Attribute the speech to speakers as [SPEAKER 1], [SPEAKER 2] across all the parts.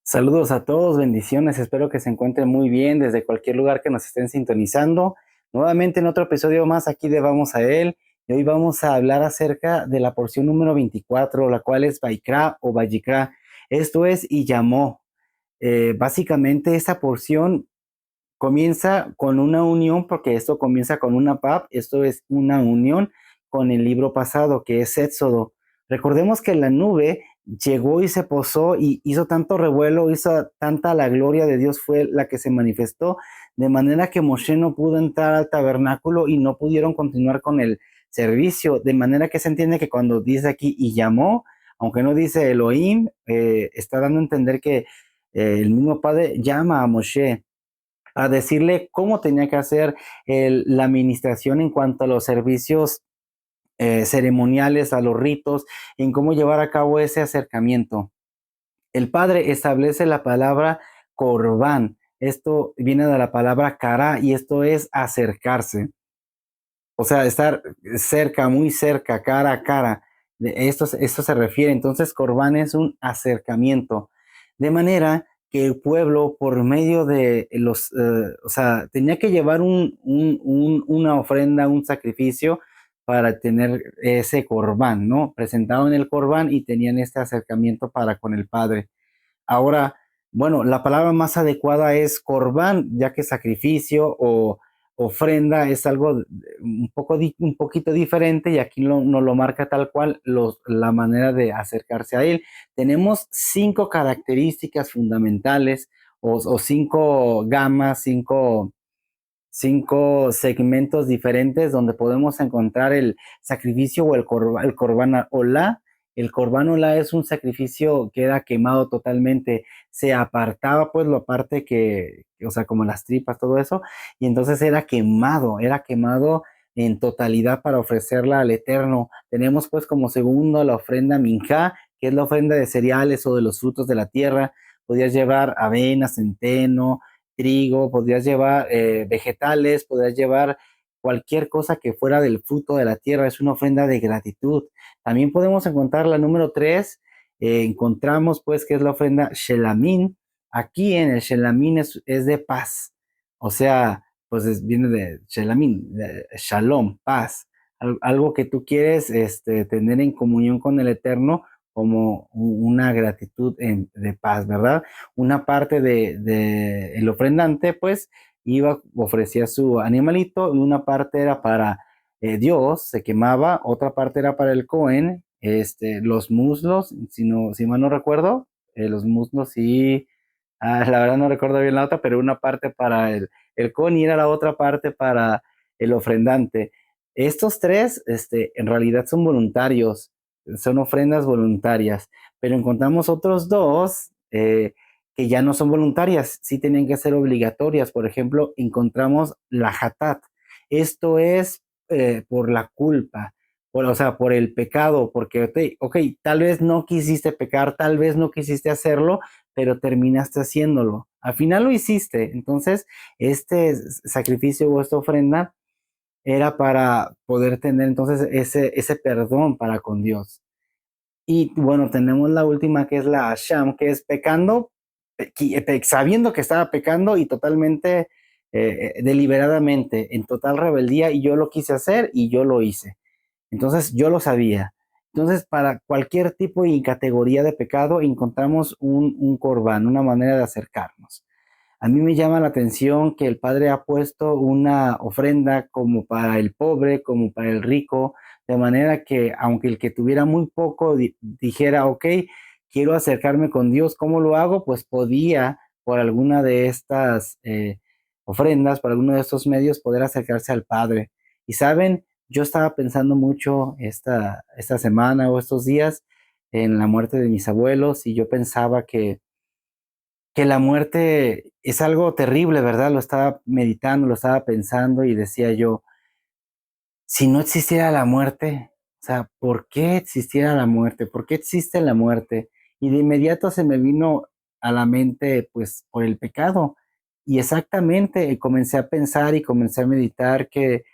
[SPEAKER 1] Saludos a todos, bendiciones, espero que se encuentren muy bien desde cualquier lugar que nos estén sintonizando. Nuevamente en otro episodio más aquí de Vamos a Él, y hoy vamos a hablar acerca de la porción número 24, la cual es Vaikra o Vayikra, esto es y llamó. Básicamente esta porción comienza con una unión, porque esto comienza con una pap, esto es una unión con el libro pasado, que es Éxodo. Recordemos que la nube llegó y se posó y hizo tanto revuelo, hizo tanta la gloria de Dios fue la que se manifestó, de manera que Moshe no pudo entrar al tabernáculo y no pudieron continuar con el servicio, de manera que se entiende que cuando dice aquí y llamó, aunque no dice Elohim, está dando a entender que el mismo Padre llama a Moshe a decirle cómo tenía que hacer la administración en cuanto a los servicios ceremoniales, a los ritos, en cómo llevar a cabo ese acercamiento. El Padre establece la palabra corbán. Esto viene de la palabra cara y esto es acercarse. O sea, estar cerca, muy cerca, cara a cara. Esto se refiere. Entonces, corbán es un acercamiento. De manera que el pueblo, por medio de o sea, tenía que llevar una ofrenda, un sacrificio para tener ese corbán, ¿no? Presentado en el corbán y tenían este acercamiento para con el Padre. Ahora, bueno, la palabra más adecuada es corbán, ya que sacrificio o ofrenda es algo un poquito diferente y aquí nos lo marca tal cual la manera de acercarse a él. Tenemos 5 características fundamentales o 5 gamas, cinco segmentos diferentes donde podemos encontrar el sacrificio o el corbán olá. El corbán olá es un sacrificio que era quemado totalmente, se apartaba pues lo aparte o sea, como las tripas, todo eso, y entonces era quemado en totalidad para ofrecerla al Eterno. Tenemos pues como segundo la ofrenda minjá, que es la ofrenda de cereales o de los frutos de la tierra. Podías llevar avena, centeno, trigo, podrías llevar vegetales, podrías llevar cualquier cosa que fuera del fruto de la tierra, es una ofrenda de gratitud. También podemos encontrar la número 3, encontramos pues que es la ofrenda Shelamín. Aquí en el Shelamín es de paz, o sea, pues viene de Shelamín, de Shalom, paz, algo que tú quieres tener en comunión con el Eterno como una gratitud de paz, ¿verdad? Una parte de el ofrendante, pues, ofrecía su animalito, y una parte era para Dios, se quemaba, otra parte era para el Cohen, los muslos, si mal no recuerdo, los muslos y, la verdad no recuerdo bien la otra, pero una parte para el Cohen y era la otra parte para el ofrendante. Estos tres, en realidad son voluntarios, son ofrendas voluntarias, pero encontramos otros dos, que ya no son voluntarias, sí tienen que ser obligatorias. Por ejemplo, encontramos la hatat. Esto es por la culpa, o sea, por el pecado, porque, ok, tal vez no quisiste pecar, tal vez no quisiste hacerlo, pero terminaste haciéndolo. Al final lo hiciste. Entonces, este sacrificio o esta ofrenda era para poder tener entonces ese perdón para con Dios. Y bueno, tenemos la última que es la Asham, que es pecando, sabiendo que estaba pecando y totalmente, deliberadamente, en total rebeldía, y yo lo quise hacer y yo lo hice. Entonces yo lo sabía. Entonces, para cualquier tipo y categoría de pecado encontramos un corbán, una manera de acercarnos. A mí me llama la atención que el Padre ha puesto una ofrenda como para el pobre, como para el rico, de manera que aunque el que tuviera muy poco dijera, ok, quiero acercarme con Dios, ¿cómo lo hago? Pues podía, por alguna de estas ofrendas, por alguno de estos medios, poder acercarse al Padre. Y saben, yo estaba pensando mucho esta semana o estos días en la muerte de mis abuelos y yo pensaba que la muerte es algo terrible, ¿verdad? Lo estaba meditando, lo estaba pensando y decía yo, si no existiera la muerte, o sea, ¿por qué existiera la muerte? ¿Por qué existe la muerte? Y de inmediato se me vino a la mente, pues, por el pecado. Y exactamente comencé a pensar y comencé a meditar que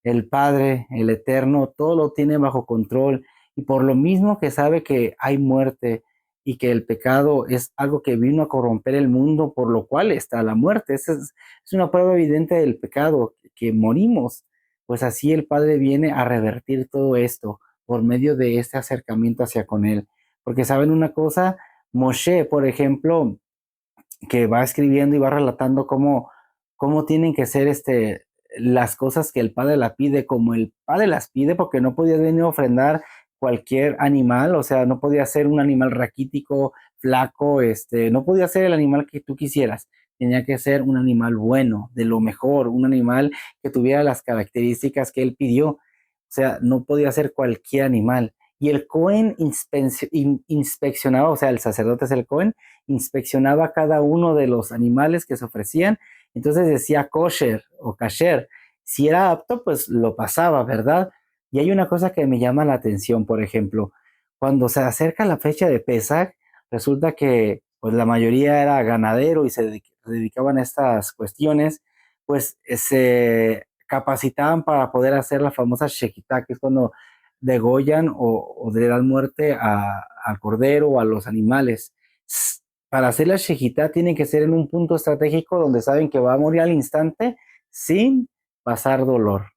[SPEAKER 1] el Padre, el Eterno, todo lo tiene bajo control. Y por lo mismo que sabe que hay muerte, y que el pecado es algo que vino a corromper el mundo, por lo cual está la muerte. Es una prueba evidente del pecado, que morimos. Pues así el Padre viene a revertir todo esto por medio de este acercamiento hacia con Él. Porque saben una cosa, Moshe, por ejemplo, que va escribiendo y va relatando cómo tienen que ser las cosas que el Padre la pide, como el Padre las pide, porque no podía venir a ofrendar cualquier animal, o sea, no podía ser un animal raquítico, flaco, no podía ser el animal que tú quisieras, tenía que ser un animal bueno, de lo mejor, un animal que tuviera las características que él pidió, o sea, no podía ser cualquier animal. Y el Cohen inspeccionaba, o sea, el sacerdote es el Cohen, inspeccionaba cada uno de los animales que se ofrecían, entonces decía kosher o kasher, si era apto, pues lo pasaba, ¿verdad? Y hay una cosa que me llama la atención, por ejemplo, cuando se acerca la fecha de Pesach, resulta que pues la mayoría era ganadero y se dedicaban a estas cuestiones, pues se capacitaban para poder hacer la famosa shechitá, que es cuando degollan o le dan muerte al cordero o a los animales. Para hacer la shejitá tiene que ser en un punto estratégico donde saben que va a morir al instante sin pasar dolor.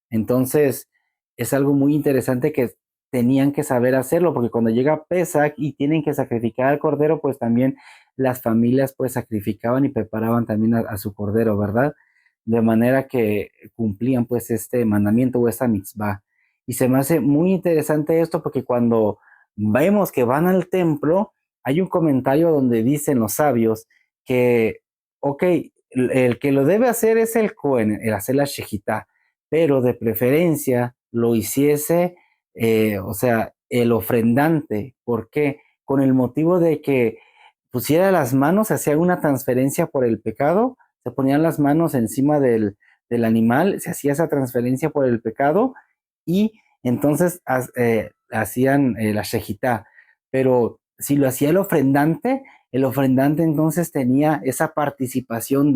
[SPEAKER 1] Entonces, es algo muy interesante que tenían que saber hacerlo, porque cuando llega Pesach y tienen que sacrificar al cordero, pues también las familias pues sacrificaban y preparaban también a su cordero, ¿verdad? De manera que cumplían pues este mandamiento o esta mitzvah. Y se me hace muy interesante esto porque cuando vemos que van al templo, hay un comentario donde dicen los sabios que, ok, el que lo debe hacer es el Cohen, el hacer la shejitá, pero de preferencia lo hiciese, o sea, el ofrendante. ¿Por qué? Con el motivo de que pusiera las manos, hacía una transferencia por el pecado, se ponían las manos encima del animal, se hacía esa transferencia por el pecado y entonces hacían la shejitá. Pero si lo hacía el ofrendante entonces tenía esa participación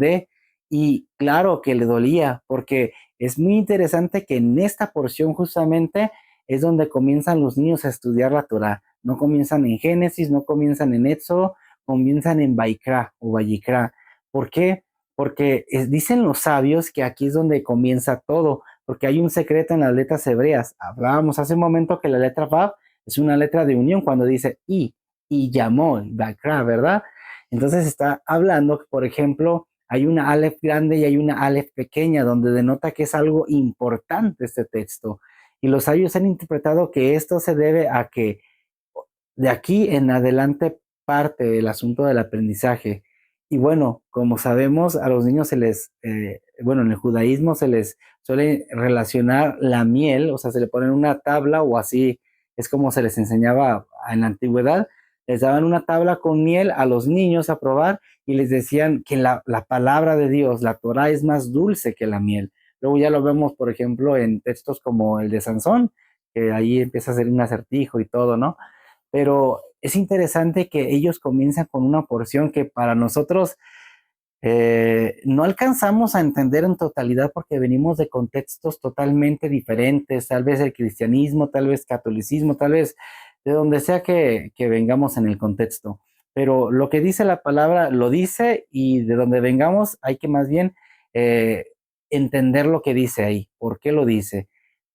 [SPEAKER 1] y claro que le dolía, porque es muy interesante que en esta porción justamente es donde comienzan los niños a estudiar la Torah. No comienzan en Génesis, no comienzan en Éxodo, comienzan en Baikra o Vayikra. ¿Por qué? Porque dicen los sabios que aquí es donde comienza todo, porque hay un secreto en las letras hebreas. Hablábamos hace un momento que la letra Vav es una letra de unión cuando dice y llamó, Baikra, ¿verdad? Entonces está hablando, por ejemplo, hay una Aleph grande y hay una Aleph pequeña, donde denota que es algo importante este texto. Y los sabios han interpretado que esto se debe a que de aquí en adelante parte el asunto del aprendizaje. Y bueno, como sabemos, a los niños bueno, en el judaísmo se les suele relacionar la miel, o sea, se le ponen una tabla o así, es como se les enseñaba en la antigüedad, les daban una tabla con miel a los niños a probar y les decían que la palabra de Dios, la Torah, es más dulce que la miel. Luego ya lo vemos, por ejemplo, en textos como el de Sansón, que ahí empieza a ser un acertijo y todo, ¿no? Pero es interesante que ellos comienzan con una porción que para nosotros no alcanzamos a entender en totalidad porque venimos de contextos totalmente diferentes, tal vez el cristianismo, tal vez catolicismo, tal vez de donde sea que vengamos en el contexto. Pero lo que dice la palabra lo dice y de donde vengamos hay que más bien eh, entender lo que dice ahí, por qué lo dice.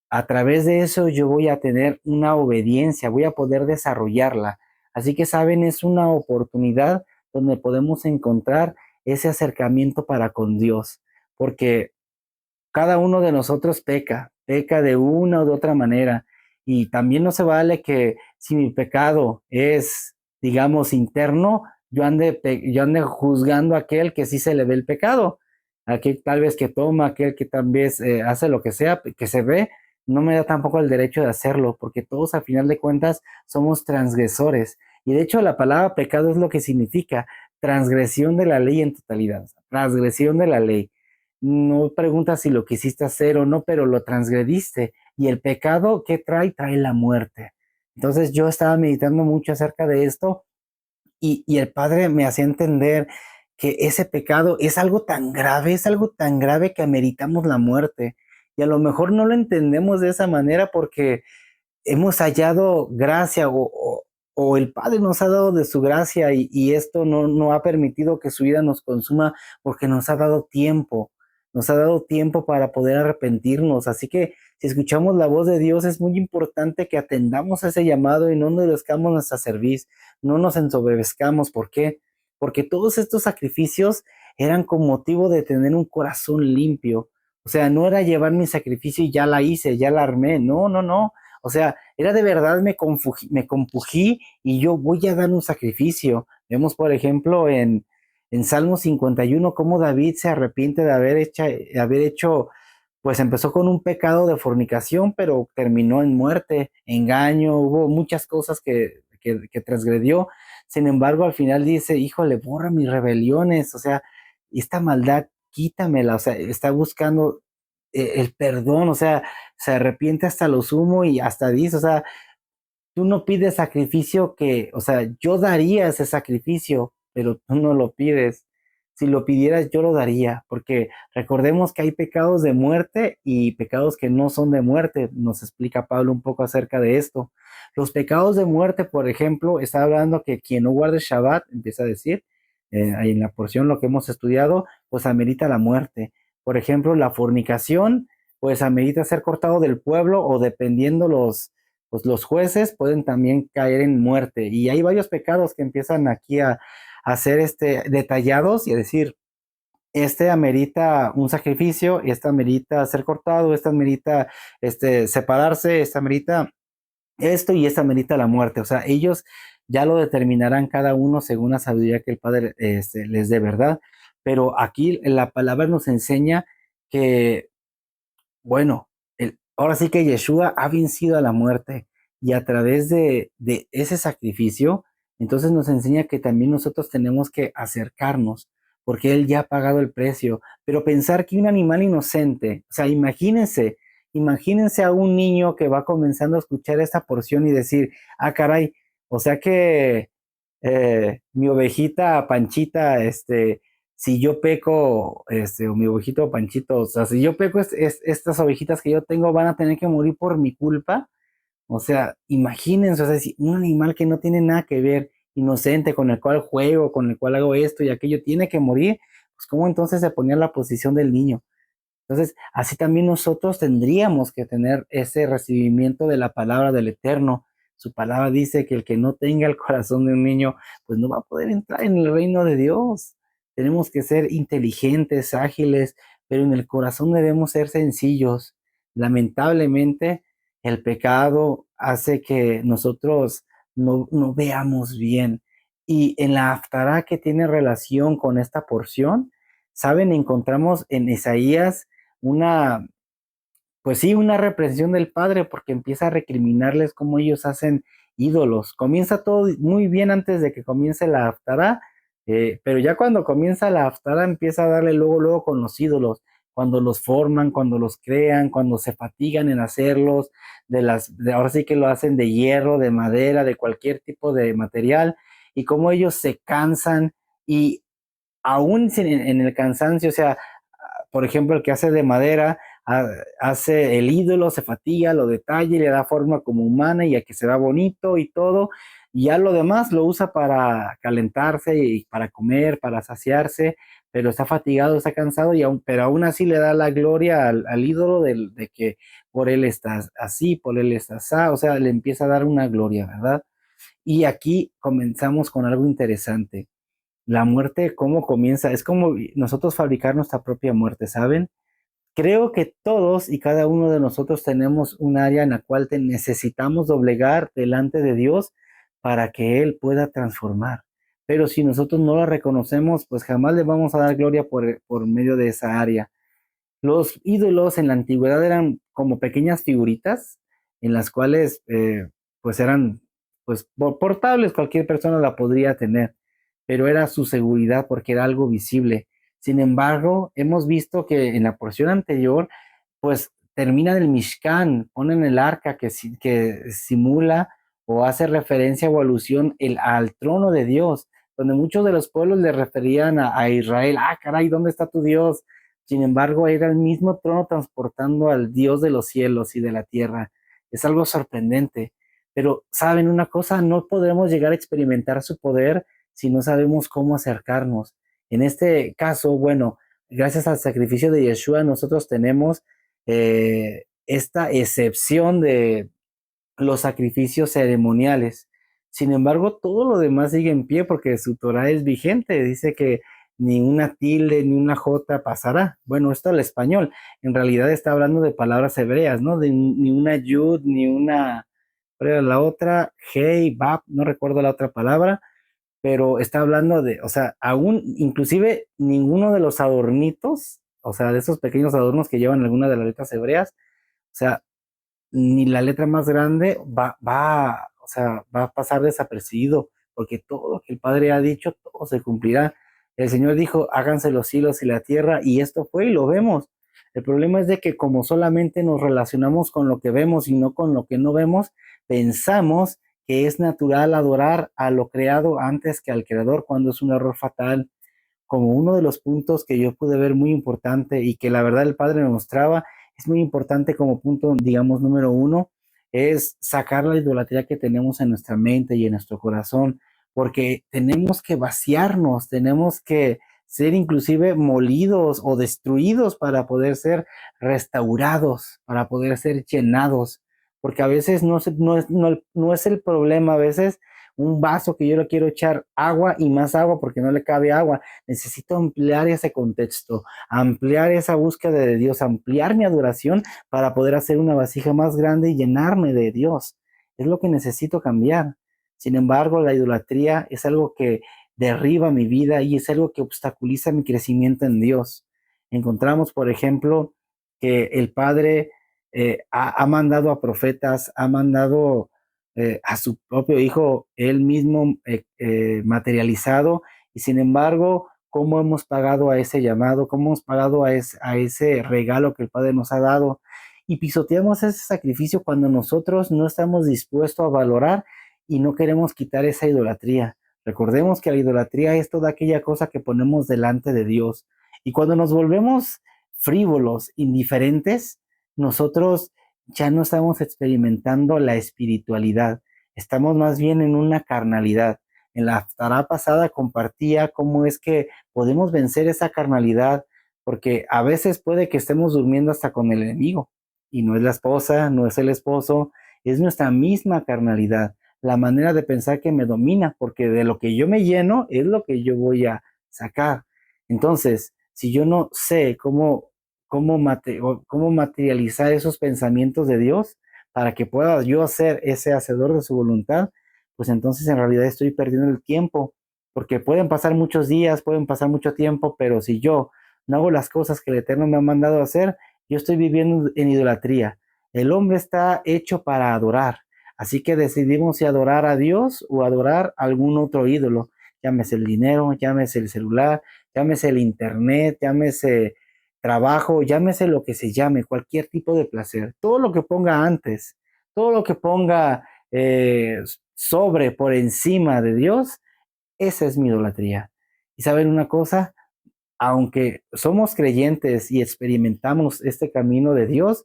[SPEAKER 1] A través de eso yo voy a tener una obediencia, voy a poder desarrollarla. Así que, saben, es una oportunidad donde podemos encontrar ese acercamiento para con Dios, porque cada uno de nosotros peca de una o de otra manera. Y también no se vale que si mi pecado es, digamos, interno, yo ande juzgando a aquel que sí se le ve el pecado, aquel tal vez que toma, aquel que tal vez hace lo que sea, que se ve, no me da tampoco el derecho de hacerlo, porque todos a final de cuentas somos transgresores. Y de hecho la palabra pecado es lo que significa transgresión de la ley en totalidad, transgresión de la ley. No preguntas si lo quisiste hacer o no, pero lo transgrediste. Y el pecado, ¿qué trae? Trae la muerte. Entonces yo estaba meditando mucho acerca de esto y el Padre me hacía entender que ese pecado es algo tan grave que ameritamos la muerte. Y a lo mejor no lo entendemos de esa manera porque hemos hallado gracia o el Padre nos ha dado de su gracia y esto no ha permitido que su vida nos consuma porque nos ha dado tiempo para poder arrepentirnos. Así que si escuchamos la voz de Dios, es muy importante que atendamos a ese llamado y no endurezcamos nuestra cerviz, no nos ensoberbezcamos. ¿Por qué? Porque todos estos sacrificios eran con motivo de tener un corazón limpio. O sea, no era llevar mi sacrificio y ya la hice, ya la armé. No, no, no. O sea, era de verdad me compugí y yo voy a dar un sacrificio. Vemos, por ejemplo, en Salmo 51 cómo David se arrepiente de haber hecho, pues empezó con un pecado de fornicación, pero terminó en muerte, engaño, hubo muchas cosas que transgredió. Sin embargo, al final dice, híjole, borra mis rebeliones, o sea, esta maldad, quítamela, o sea, está buscando el perdón, o sea, se arrepiente hasta lo sumo y hasta dice, o sea, tú no pides sacrificio o sea, yo daría ese sacrificio, pero tú no lo pides. Si lo pidieras, yo lo daría, porque recordemos que hay pecados de muerte y pecados que no son de muerte. Nos explica Pablo un poco acerca de esto. Los pecados de muerte, por ejemplo, está hablando que quien no guarde Shabbat, empieza a decir, ahí en la porción lo que hemos estudiado, pues amerita la muerte. Por ejemplo, la fornicación, pues amerita ser cortado del pueblo o dependiendo pues los jueces pueden también caer en muerte. Y hay varios pecados que empiezan aquí a ser detallados y a decir, este amerita un sacrificio, este amerita ser cortado, este amerita separarse, este amerita esto y este amerita la muerte. O sea, ellos ya lo determinarán cada uno según la sabiduría que el Padre les dé, ¿verdad? Pero aquí la palabra nos enseña que bueno, ahora sí que Yeshua ha vencido a la muerte y a través de ese sacrificio, entonces nos enseña que también nosotros tenemos que acercarnos porque Él ya ha pagado el precio. Pero pensar que un animal inocente, o sea, imagínense a un niño que va comenzando a escuchar esta porción y decir, ah, caray, o sea que mi ovejita Panchita, si yo peco, o mi ovejito Panchito, o sea, si yo peco, estas ovejitas que yo tengo van a tener que morir por mi culpa. O sea, imagínense, o sea, si un animal que no tiene nada que ver, inocente, con el cual juego, con el cual hago esto y aquello, tiene que morir, pues cómo entonces se ponía en la posición del niño. Entonces, así también nosotros tendríamos que tener ese recibimiento de la palabra del Eterno. Su palabra dice que el que no tenga el corazón de un niño, pues no va a poder entrar en el reino de Dios. Tenemos que ser inteligentes, ágiles, pero en el corazón debemos ser sencillos. Lamentablemente, el pecado hace que nosotros no veamos bien. Y en la Haftará que tiene relación con esta porción, ¿saben? Encontramos en Isaías una, pues sí, una reprensión del padre porque empieza a recriminarles cómo ellos hacen ídolos. Comienza todo muy bien antes de que comience la Haftará, pero ya cuando comienza la Haftará empieza a darle luego con los ídolos, cuando los forman, cuando los crean, cuando se fatigan en hacerlos, ahora sí que lo hacen de hierro, de madera, de cualquier tipo de material, y cómo ellos se cansan y aún en el cansancio, o sea, por ejemplo, el que hace de madera, hace el ídolo, se fatiga, lo detalla y le da forma como humana y a que se vea bonito y todo. Y ya lo demás lo usa para calentarse y para comer, para saciarse, pero está fatigado, está cansado, pero aún así le da la gloria al ídolo de que por él estás así, por él estás así, o sea, le empieza a dar una gloria, ¿verdad? Y aquí comenzamos con algo interesante. La muerte, ¿cómo comienza? Es como nosotros fabricar nuestra propia muerte, ¿saben? Creo que todos y cada uno de nosotros tenemos un área en la cual necesitamos doblegar delante de Dios para que Él pueda transformar. Pero si nosotros no la reconocemos, pues jamás le vamos a dar gloria por medio de esa área. Los ídolos en la antigüedad eran como pequeñas figuritas en las cuales pues eran pues portables, cualquier persona la podría tener, pero era su seguridad porque era algo visible. Sin embargo, hemos visto que en la porción anterior pues termina el Mishkan, ponen el arca que simula o hace referencia o alusión al trono de Dios, donde muchos de los pueblos le referían a Israel, ah, caray, ¿dónde está tu Dios? Sin embargo, era el mismo trono transportando al Dios de los cielos y de la tierra. Es algo sorprendente. Pero, ¿saben una cosa? No podremos llegar a experimentar su poder si no sabemos cómo acercarnos. En este caso, bueno, gracias al sacrificio de Yeshua, nosotros tenemos esta excepción de los sacrificios ceremoniales. Sin embargo, todo lo demás sigue en pie porque su Torah es vigente. Dice que ni una tilde ni una jota pasará. Bueno, esto al español. En realidad está hablando de palabras hebreas, ¿no? De ni una yud, ni una, ¿cuál era la otra? Hey, bab, no recuerdo la otra palabra, pero está hablando de, o sea, aún, inclusive ninguno de los adornitos, o sea, de esos pequeños adornos que llevan alguna de las letras hebreas, o sea, ni la letra más grande o sea, va a pasar desapercibido, porque todo lo que el Padre ha dicho, todo se cumplirá. El Señor dijo, háganse los cielos y la tierra, y esto fue, y lo vemos. El problema es de que como solamente nos relacionamos con lo que vemos y no con lo que no vemos, pensamos que es natural adorar a lo creado antes que al creador, cuando es un error fatal. Como uno de los puntos que yo pude ver muy importante y que la verdad el Padre me mostraba, es muy importante como punto, digamos, número uno, es sacar la idolatría que tenemos en nuestra mente y en nuestro corazón, porque tenemos que vaciarnos, tenemos que ser inclusive molidos o destruidos para poder ser restaurados, para poder ser llenados, porque a veces no es el problema, a veces un vaso que yo le quiero echar agua y más agua porque no le cabe agua. Necesito ampliar ese contexto, ampliar esa búsqueda de Dios, ampliar mi adoración para poder hacer una vasija más grande y llenarme de Dios. Es lo que necesito cambiar. Sin embargo, la idolatría es algo que derriba mi vida y es algo que obstaculiza mi crecimiento en Dios. Encontramos, por ejemplo, que el Padre ha mandado a profetas, ha mandado a su propio hijo él mismo materializado, y sin embargo, ¿cómo hemos pagado a ese llamado? ¿Cómo hemos pagado a ese regalo que el Padre nos ha dado? Y pisoteamos ese sacrificio cuando nosotros no estamos dispuestos a valorar y no queremos quitar esa idolatría. Recordemos que la idolatría es toda aquella cosa que ponemos delante de Dios. Y cuando nos volvemos frívolos, indiferentes, nosotros ya no estamos experimentando la espiritualidad, estamos más bien en una carnalidad. En la haftará pasada compartía cómo es que podemos vencer esa carnalidad, porque a veces puede que estemos durmiendo hasta con el enemigo, y no es la esposa, no es el esposo, es nuestra misma carnalidad, la manera de pensar que me domina, porque de lo que yo me lleno es lo que yo voy a sacar. Entonces, si yo no sé cómo materializar esos pensamientos de Dios para que pueda yo ser ese hacedor de su voluntad, pues entonces en realidad estoy perdiendo el tiempo, porque pueden pasar muchos días, pueden pasar mucho tiempo, pero si yo no hago las cosas que el Eterno me ha mandado a hacer, yo estoy viviendo en idolatría. El hombre está hecho para adorar, así que decidimos si adorar a Dios o adorar a algún otro ídolo, llámese el dinero, llámese el celular, llámese el internet, llámese trabajo, llámese lo que se llame, cualquier tipo de placer, todo lo que ponga antes, todo lo que ponga sobre, por encima de Dios, esa es mi idolatría. Y saben una cosa, aunque somos creyentes y experimentamos este camino de Dios,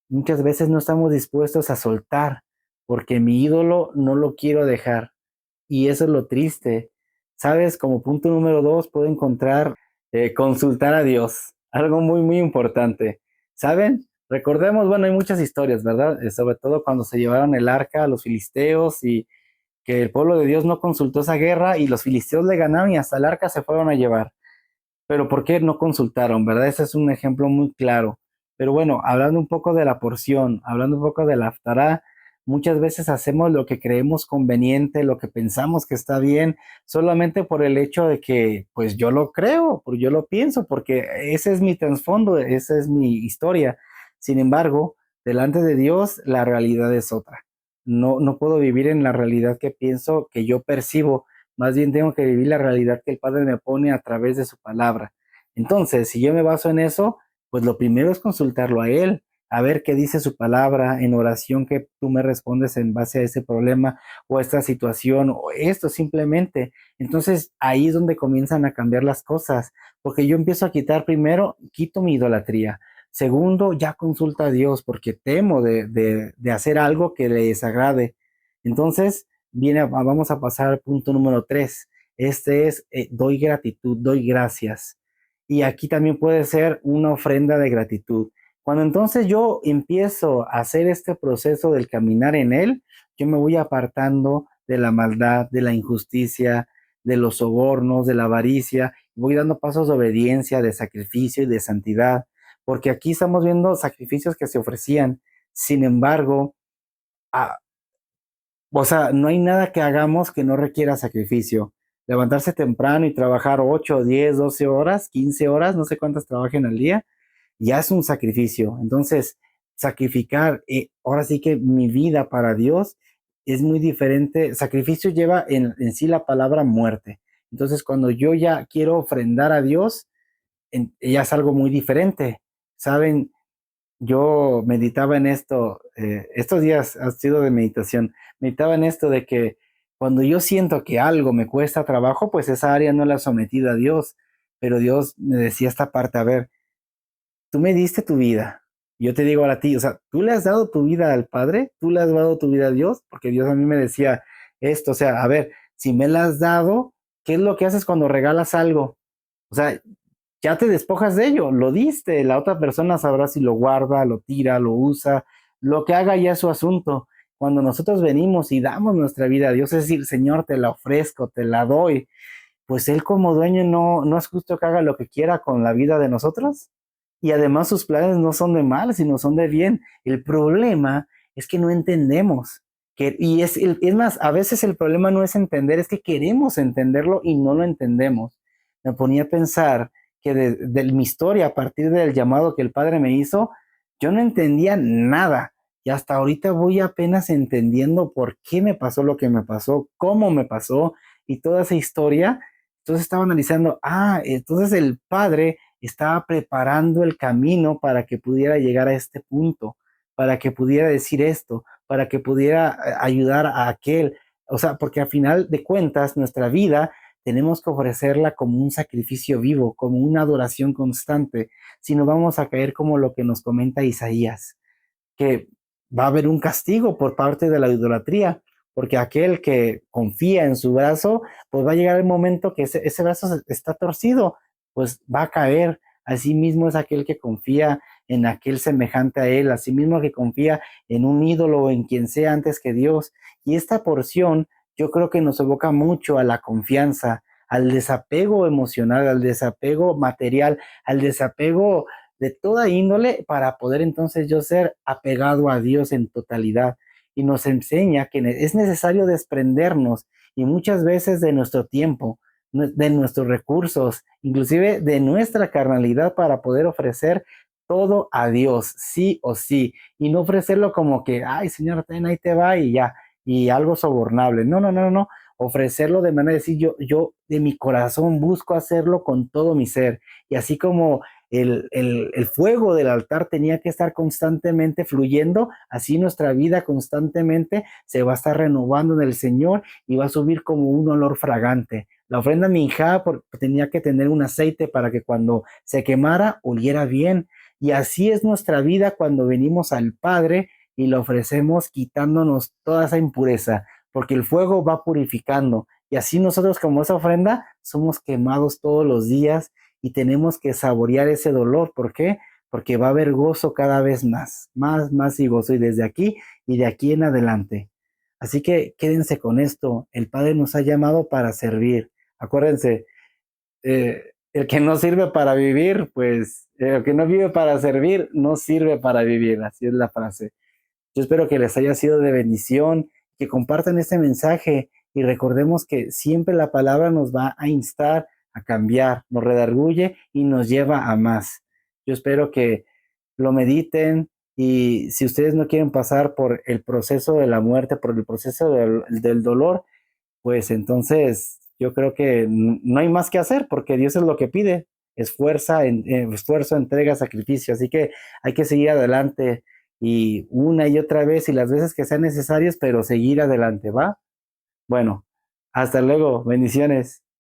[SPEAKER 1] muchas veces no estamos dispuestos a soltar, porque mi ídolo no lo quiero dejar. Y eso es lo triste. ¿Sabes? Como punto número dos, puedo encontrar consultar a Dios. Algo muy, muy importante. ¿Saben? Recordemos, bueno, hay muchas historias, ¿verdad? Sobre todo cuando se llevaron el arca a los filisteos y que el pueblo de Dios no consultó esa guerra y los filisteos le ganaron y hasta el arca se fueron a llevar. Pero ¿por qué no consultaron, verdad? Ese es un ejemplo muy claro. Pero bueno, hablando un poco de la porción, hablando un poco de la haftará, muchas veces hacemos lo que creemos conveniente, lo que pensamos que está bien, solamente por el hecho de que, pues yo lo creo, porque yo lo pienso, porque ese es mi trasfondo, esa es mi historia. Sin embargo, delante de Dios, la realidad es otra. No puedo vivir en la realidad que pienso, que yo percibo, más bien tengo que vivir la realidad que el Padre me pone a través de su palabra. Entonces, si yo me baso en eso, pues lo primero es consultarlo a Él, a ver qué dice su palabra en oración, que tú me respondes en base a ese problema o a esta situación o esto simplemente. Entonces, ahí es donde comienzan a cambiar las cosas, porque yo empiezo a quitar primero, quito mi idolatría. Segundo, ya consulta a Dios porque temo de hacer algo que le desagrade. Entonces, vamos a pasar al punto número 3. Este es, doy gratitud, doy gracias. Y aquí también puede ser una ofrenda de gratitud. Cuando entonces yo empiezo a hacer este proceso del caminar en Él, yo me voy apartando de la maldad, de la injusticia, de los sobornos, de la avaricia, voy dando pasos de obediencia, de sacrificio y de santidad, porque aquí estamos viendo sacrificios que se ofrecían. Sin embargo, a- o sea, no hay nada que hagamos que no requiera sacrificio. Levantarse temprano y trabajar 8, 10, 12 horas, 15 horas, no sé cuántas trabajen al día, ya es un sacrificio. Entonces, sacrificar, ahora sí que mi vida para Dios es muy diferente. Sacrificio lleva en sí la palabra muerte. Entonces, cuando yo ya quiero ofrendar a Dios, ya es algo muy diferente. Saben, yo meditaba en esto, estos días ha sido de meditación, meditaba en esto de que cuando yo siento que algo me cuesta trabajo, pues esa área no la he sometido a Dios, pero Dios me decía esta parte, a ver, tú me diste tu vida, yo te digo a ti, o sea, tú le has dado tu vida al Padre, tú le has dado tu vida a Dios, porque Dios a mí me decía esto, o sea, a ver, si me la has dado, ¿qué es lo que haces cuando regalas algo? O sea, ya te despojas de ello, lo diste, la otra persona sabrá si lo guarda, lo tira, lo usa, lo que haga ya es su asunto. Cuando nosotros venimos y damos nuestra vida a Dios, es decir, Señor, te la ofrezco, te la doy, pues Él como dueño no es justo que haga lo que quiera con la vida de nosotros. Y además sus planes no son de mal, sino son de bien. El problema es que no entendemos. Es más, a veces el problema no es entender, es que queremos entenderlo y no lo entendemos. Me ponía a pensar que de mi historia, a partir del llamado que el Padre me hizo, yo no entendía nada. Y hasta ahorita voy apenas entendiendo por qué me pasó lo que me pasó, cómo me pasó y toda esa historia. Entonces estaba analizando, entonces el Padre estaba preparando el camino para que pudiera llegar a este punto, para que pudiera decir esto, para que pudiera ayudar a aquel. O sea, porque al final de cuentas, nuestra vida tenemos que ofrecerla como un sacrificio vivo, como una adoración constante, si no vamos a caer como lo que nos comenta Isaías, que va a haber un castigo por parte de la idolatría, porque aquel que confía en su brazo, pues va a llegar el momento que ese brazo está torcido, pues va a caer. Asimismo es aquel que confía en aquel semejante a él, asimismo que confía en un ídolo o en quien sea antes que Dios. Y esta porción yo creo que nos evoca mucho a la confianza, al desapego emocional, al desapego material, al desapego de toda índole para poder entonces yo ser apegado a Dios en totalidad. Y nos enseña que es necesario desprendernos y muchas veces de nuestro tiempo, de nuestros recursos, inclusive de nuestra carnalidad para poder ofrecer todo a Dios, sí o sí, y no ofrecerlo como que, ay Señor, ten, ahí te va y ya, y algo sobornable. No, no, no, no, ofrecerlo de manera de decir, yo de mi corazón busco hacerlo con todo mi ser. Y así como el fuego del altar tenía que estar constantemente fluyendo, así nuestra vida constantemente se va a estar renovando en el Señor y va a subir como un olor fragante. La ofrenda minjá tenía que tener un aceite para que cuando se quemara oliera bien. Y así es nuestra vida cuando venimos al Padre y le ofrecemos quitándonos toda esa impureza, porque el fuego va purificando. Y así nosotros como esa ofrenda somos quemados todos los días y tenemos que saborear ese dolor. ¿Por qué? Porque va a haber gozo cada vez más, más y gozo, y desde aquí y de aquí en adelante. Así que quédense con esto. El Padre nos ha llamado para servir. Acuérdense, el que no sirve para vivir, pues el que no vive para servir, no sirve para vivir. Así es la frase. Yo espero que les haya sido de bendición, que compartan este mensaje y recordemos que siempre la palabra nos va a instar a cambiar, nos redarguye y nos lleva a más. Yo espero que lo mediten y si ustedes no quieren pasar por el proceso de la muerte, por el proceso del dolor, pues entonces yo creo que no hay más que hacer porque Dios es lo que pide, esfuerzo, entrega, sacrificio. Así que hay que seguir adelante y una y otra vez y las veces que sean necesarias, pero seguir adelante, ¿va? Bueno, hasta luego, bendiciones.